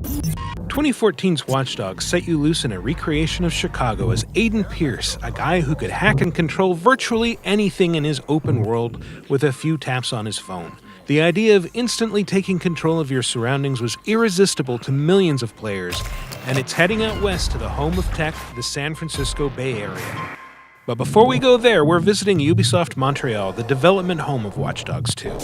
2014's Watch Dogs set you loose in a recreation of Chicago as Aiden Pierce, a guy who could hack and control virtually anything in his open world with a few taps on his phone. The idea of instantly taking control of your surroundings was irresistible to millions of players, and it's heading out west to the home of tech, the San Francisco Bay Area. But before we go there, we're visiting Ubisoft Montreal, the development home of Watch Dogs 2.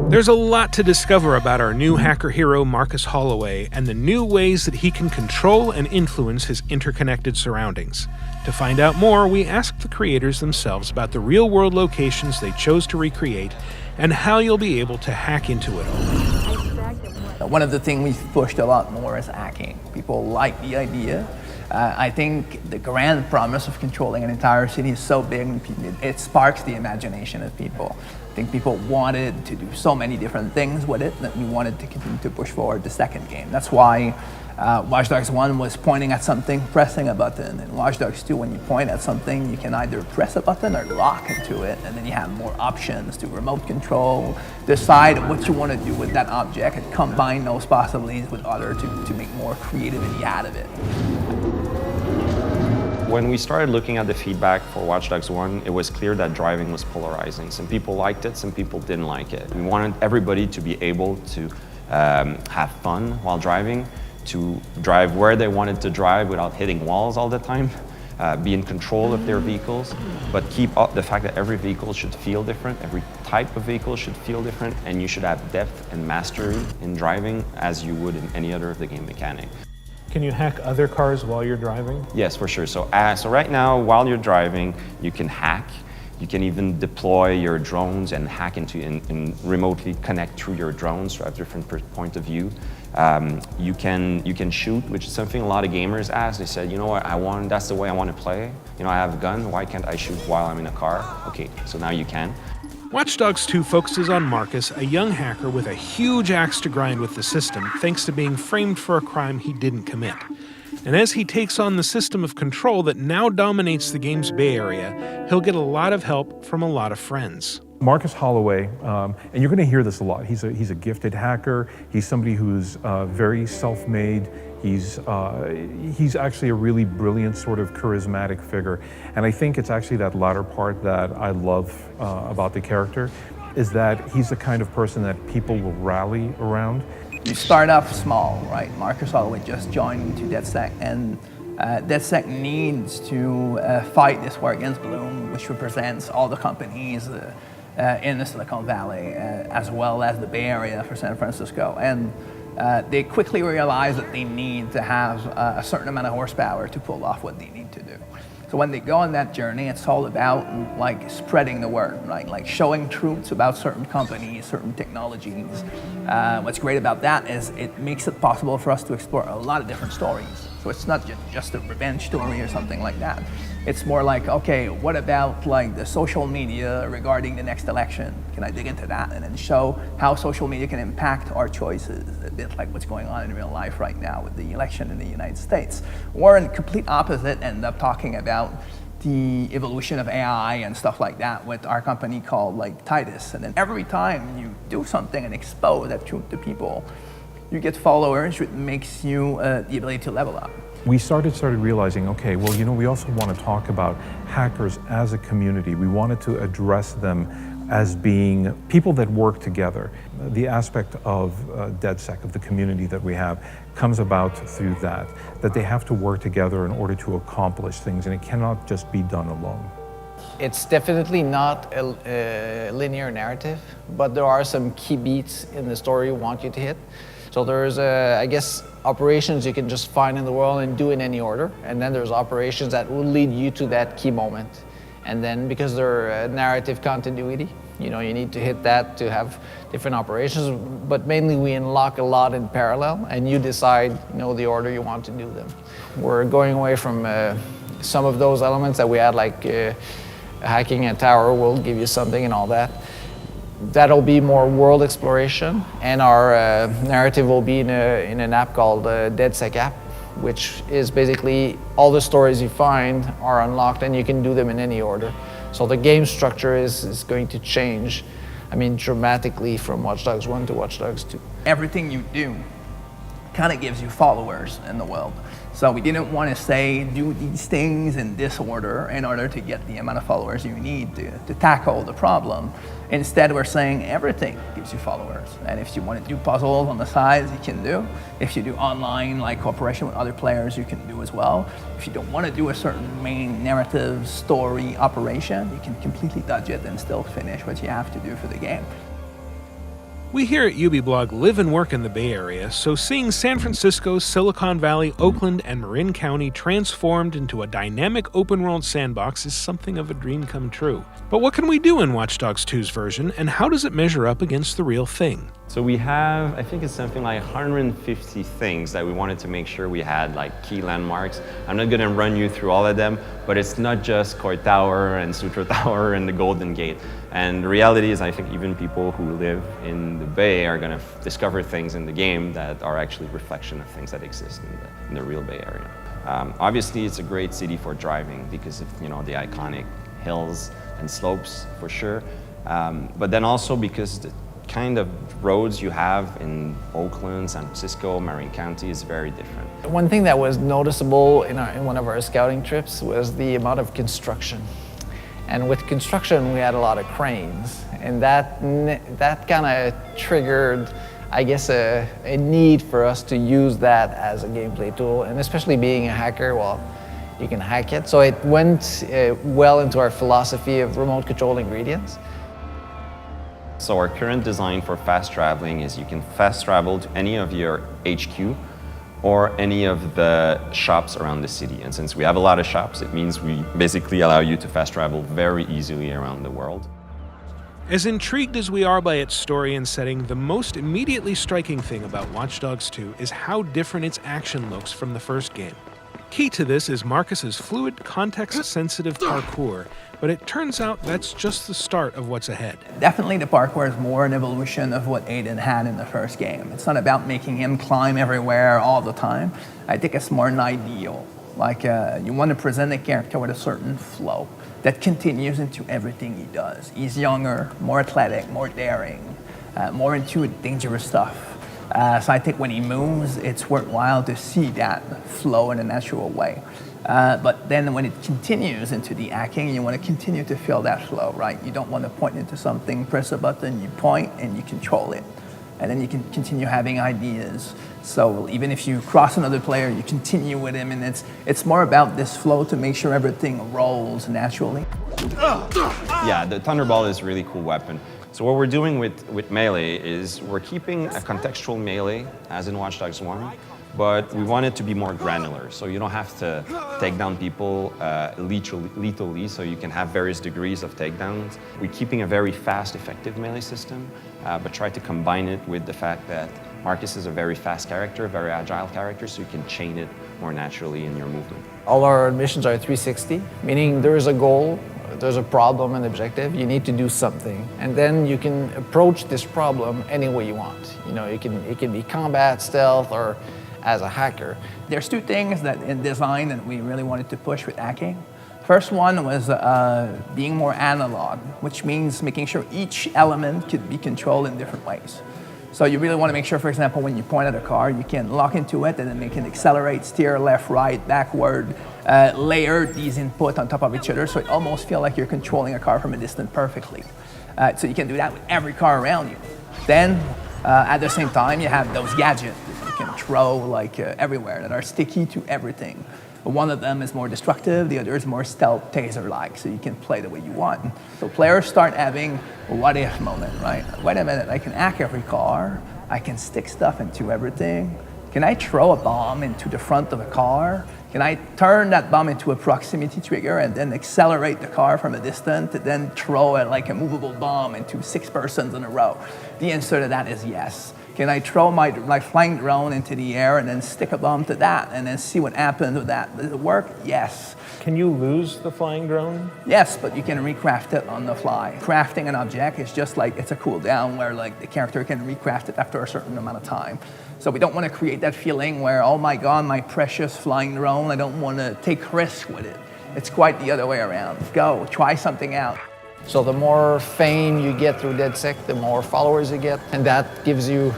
There's a lot to discover about our new hacker hero Marcus Holloway and the new ways that he can control and influence his interconnected surroundings. To find out more, we asked the creators themselves about the real-world locations they chose to recreate and how you'll be able to hack into it all. One of the things we've pushed a lot more is hacking. People like the idea. I think the grand promise of controlling an entire city is so big, it sparks the imagination of people. I think people wanted to do so many different things with it that we wanted to continue to push forward the second game. That's why Watch Dogs 1 was pointing at something, pressing a button. And Watch Dogs 2, when you point at something, you can either press a button or lock into it, and then you have more options to remote control, decide what you want to do with that object, and combine those possibilities with others to make more creativity out of it. When we started looking at the feedback for Watch Dogs 1, it was clear that driving was polarizing. Some people liked it, some people didn't like it. We wanted everybody to be able to have fun while driving, to drive where they wanted to drive without hitting walls all the time, be in control of their vehicles, but keep up the fact that every vehicle should feel different, every type of vehicle should feel different, and you should have depth and mastery in driving as you would in any other of the game mechanics. Can you hack other cars while you're driving? Yes, for sure. So right now, while you're driving, you can hack. You can even deploy your drones and hack into and remotely connect through your drones to have different point of view. You can shoot, which is something a lot of gamers ask. They said, you know what, that's the way I want to play. You know, I have a gun. Why can't I shoot while I'm in a car? Okay, so now you can. Watch Dogs 2 focuses on Marcus, a young hacker with a huge axe to grind with the system, thanks to being framed for a crime he didn't commit. And as he takes on the system of control that now dominates the game's Bay Area, he'll get a lot of help from a lot of friends. Marcus Holloway, and you're going to hear this a lot, he's a gifted hacker. He's somebody who's very self-made. He's actually a really brilliant, sort of charismatic figure. And I think it's actually that latter part that I love about the character, is that he's the kind of person that people will rally around. You start off small, right? Marcus Holloway just joined into DedSec, and DedSec needs to fight this war against Bloom, which represents all the companies in the Silicon Valley, as well as the Bay Area for San Francisco. And they quickly realize that they need to have a certain amount of horsepower to pull off what they need to do. So when they go on that journey, it's all about like spreading the word, right? Like showing truths about certain companies, certain technologies. What's great about that is it makes it possible for us to explore a lot of different stories. So it's not just a revenge story or something like that. It's more like, okay, what about like the social media regarding the next election? Can I dig into that and then show how social media can impact our choices, a bit like what's going on in real life right now with the election in the United States? Or in the complete opposite, end up talking about the evolution of AI and stuff like that with our company called like Titus. And then every time you do something and expose that truth to people, you get followers, which makes you the ability to level up. We started realizing, okay, well, you know, we also want to talk about hackers as a community. We wanted to address them as being people that work together. The aspect of DedSec, of the community that we have, comes about through that they have to work together in order to accomplish things, and it cannot just be done alone. It's definitely not a linear narrative, but there are some key beats in the story we want you to hit. So there's, I guess, operations you can just find in the world and do in any order. And then there's operations that will lead you to that key moment. And then because they're narrative continuity, you know, you need to hit that to have different operations. But mainly we unlock a lot in parallel, and you decide, you know, the order you want to do them. We're going away from some of those elements that we had, like hacking a tower will give you something and all that. That'll be more world exploration, and our narrative will be in an app called DedSec app, which is basically all the stories you find are unlocked and you can do them in any order. So the game structure is going to change, I mean, dramatically from Watch Dogs 1 to Watch Dogs 2. Everything you do kind of gives you followers in the world. So we didn't want to say, do these things in this order in order to get the amount of followers you need to tackle the problem. Instead, we're saying everything gives you followers. And if you want to do puzzles on the sides, you can do. If you do online, like cooperation with other players, you can do as well. If you don't want to do a certain main narrative story operation, you can completely dodge it and still finish what you have to do for the game. We here at UbiBlog live and work in the Bay Area, so seeing San Francisco, Silicon Valley, Oakland, and Marin County transformed into a dynamic open-world sandbox is something of a dream come true. But what can we do in Watch Dogs 2's version, and how does it measure up against the real thing? So we have, I think it's something like 150 things that we wanted to make sure we had, like key landmarks. I'm not going to run you through all of them, but it's not just Court Tower and Sutra Tower and the Golden Gate. And the reality is, I think even people who live in the Bay are going to discover things in the game that are actually reflection of things that exist in the real Bay Area. Obviously, it's a great city for driving because of the iconic hills and slopes for sure, but then also because the kind of roads you have in Oakland, San Francisco, Marin County is very different. One thing that was noticeable in one of our scouting trips was the amount of construction. And with construction, we had a lot of cranes, and that kind of triggered, I guess, a need for us to use that as a gameplay tool. And especially being a hacker, well, you can hack it. So it went well into our philosophy of remote control ingredients. So our current design for fast traveling is you can fast travel to any of your HQ or any of the shops around the city. And since we have a lot of shops, it means we basically allow you to fast travel very easily around the world. As intrigued as we are by its story and setting, the most immediately striking thing about Watch Dogs 2 is how different its action looks from the first game. Key to this is Marcus's fluid, context-sensitive parkour, but it turns out that's just the start of what's ahead. Definitely the parkour is more an evolution of what Aiden had in the first game. It's not about making him climb everywhere all the time. I think it's more an ideal. Like you want to present a character with a certain flow that continues into everything he does. He's younger, more athletic, more daring, more into dangerous stuff. So I think when he moves, it's worthwhile to see that flow in a natural way. But then when it continues into the hacking, you want to continue to feel that flow, right? You don't want to point into something, press a button, you point, and you control it. And then you can continue having ideas. So even if you cross another player, you continue with him, and it's more about this flow to make sure everything rolls naturally. Yeah, the Thunderbolt is a really cool weapon. So what we're doing with melee is we're keeping a contextual melee, as in Watch Dogs 1, but we want it to be more granular. So you don't have to take down people lethally, so you can have various degrees of takedowns. We're keeping a very fast, effective melee system, but try to combine it with the fact that Marcus is a very fast character, a very agile character, so you can chain it more naturally in your movement. All our missions are 360, meaning there is a goal, there's a problem and objective, you need to do something. And then you can approach this problem any way you want. It can be combat, stealth, or as a hacker. There's two things that in design that we really wanted to push with hacking. First one was being more analog, which means making sure each element could be controlled in different ways. So you really want to make sure, for example, when you point at a car, you can lock into it and then it can accelerate, steer left, right, backward, layer these inputs on top of each other, so it almost feels like you're controlling a car from a distance perfectly. So you can do that with every car around you. Then, at the same time, you have those gadgets that you can throw everywhere that are sticky to everything. One of them is more destructive, the other is more stealth taser-like, so you can play the way you want. So players start having a what-if moment, right? Wait a minute, I can hack every car, I can stick stuff into everything. Can I throw a bomb into the front of a car? Can I turn that bomb into a proximity trigger and then accelerate the car from a distance to then throw a movable bomb into 6 persons in a row? The answer to that is yes. Can I throw my flying drone into the air and then stick a bomb to that and then see what happens with that? Does it work? Yes. Can you lose the flying drone? Yes, but you can recraft it on the fly. Crafting an object is just like it's a cooldown where the character can recraft it after a certain amount of time. So we don't want to create that feeling where, oh my God, my precious flying drone, I don't want to take risks with it. It's quite the other way around. Go, try something out. So the more fame you get through DedSec, the more followers you get, and that gives you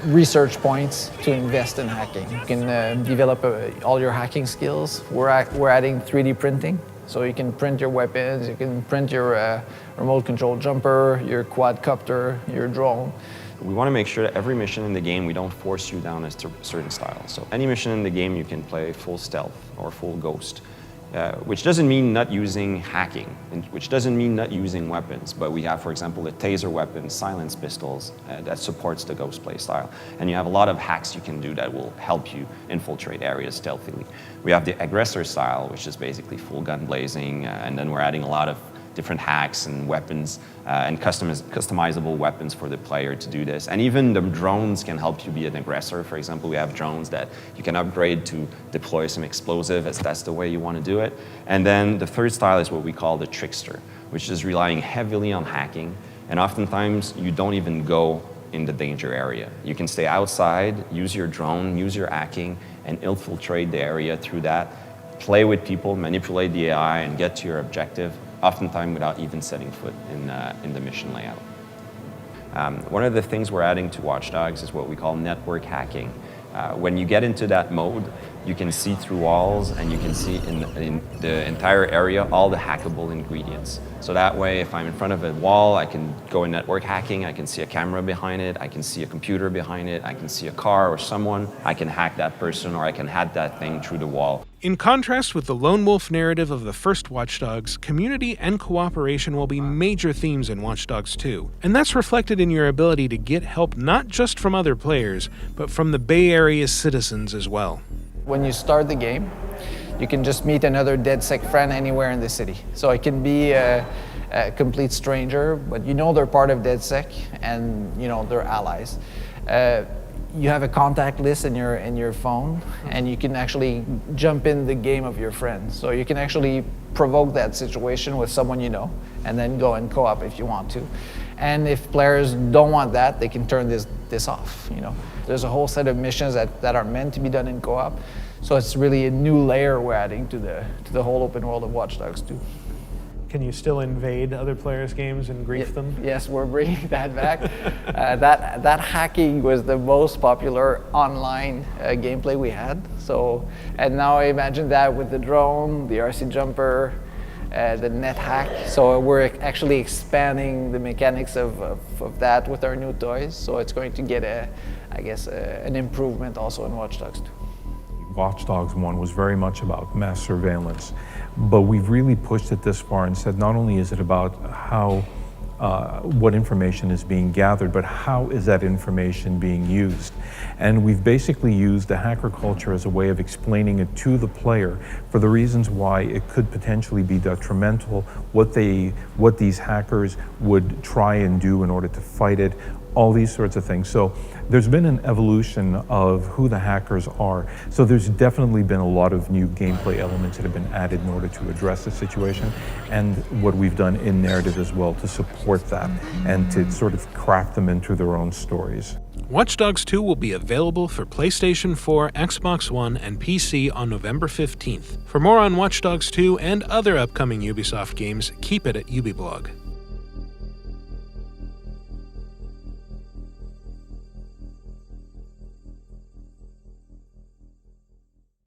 research points to invest in hacking. You can develop all your hacking skills. We're adding 3D printing, so you can print your weapons, you can print your remote control jumper, your quadcopter, your drone. We want to make sure that every mission in the game, we don't force you down a certain style. So any mission in the game, you can play full stealth or full ghost. Which doesn't mean not using hacking, and which doesn't mean not using weapons, but we have, for example, a taser weapon, silence pistols, that supports the ghost play style. And you have a lot of hacks you can do that will help you infiltrate areas stealthily. We have the aggressor style, which is basically full gun blazing, and then we're adding a lot of different hacks and weapons and customizable weapons for the player to do this. And even the drones can help you be an aggressor. For example, we have drones that you can upgrade to deploy some explosive, as that's the way you want to do it. And then the third style is what we call the trickster, which is relying heavily on hacking. And oftentimes you don't even go in the danger area. You can stay outside, use your drone, use your hacking, and infiltrate the area through that. Play with people, manipulate the AI, and get to your objective, oftentimes without even setting foot in the mission layout. One of the things we're adding to Watch Dogs is what we call network hacking. When you get into that mode, you can see through walls and you can see in the entire area all the hackable ingredients. So that way, if I'm in front of a wall, I can go in network hacking, I can see a camera behind it, I can see a computer behind it, I can see a car or someone, I can hack that person or I can hack that thing through the wall. In contrast with the lone wolf narrative of the first Watch Dogs, community and cooperation will be major themes in Watch Dogs 2. And that's reflected in your ability to get help not just from other players, but from the Bay Area's citizens as well. When you start the game, you can just meet another DedSec friend anywhere in the city. So it can be a complete stranger, but you know they're part of DedSec and you know they're allies. You have a contact list in your phone, and you can actually jump in the game of your friends. So you can actually provoke that situation with someone you know, and then go and co-op if you want to. And if players don't want that, they can turn this off. You know, there's a whole set of missions that are meant to be done in co-op. So it's really a new layer we're adding to the whole open world of Watch Dogs 2. Can you still invade other players' games and grief them? Yes, we're bringing that back. That hacking was the most popular online gameplay we had. So, and now imagine that with the drone, the RC jumper, the net hack. So we're actually expanding the mechanics of that with our new toys. So it's going to get an improvement also in Watch Dogs 2. Watch Dogs 1 was very much about mass surveillance, but we've really pushed it this far and said not only is it about how what information is being gathered, but how is that information being used? And we've basically used the hacker culture as a way of explaining it to the player for the reasons why it could potentially be detrimental, what these hackers would try and do in order to fight it, all these sorts of things. So there's been an evolution of who the hackers are. So there's definitely been a lot of new gameplay elements that have been added in order to address the situation, and what we've done in narrative as well to support that and to sort of craft them into their own stories. Watch Dogs 2 will be available for PlayStation 4, Xbox One, and PC on November 15th. For more on Watch Dogs 2 and other upcoming Ubisoft games, keep it at Ubiblog.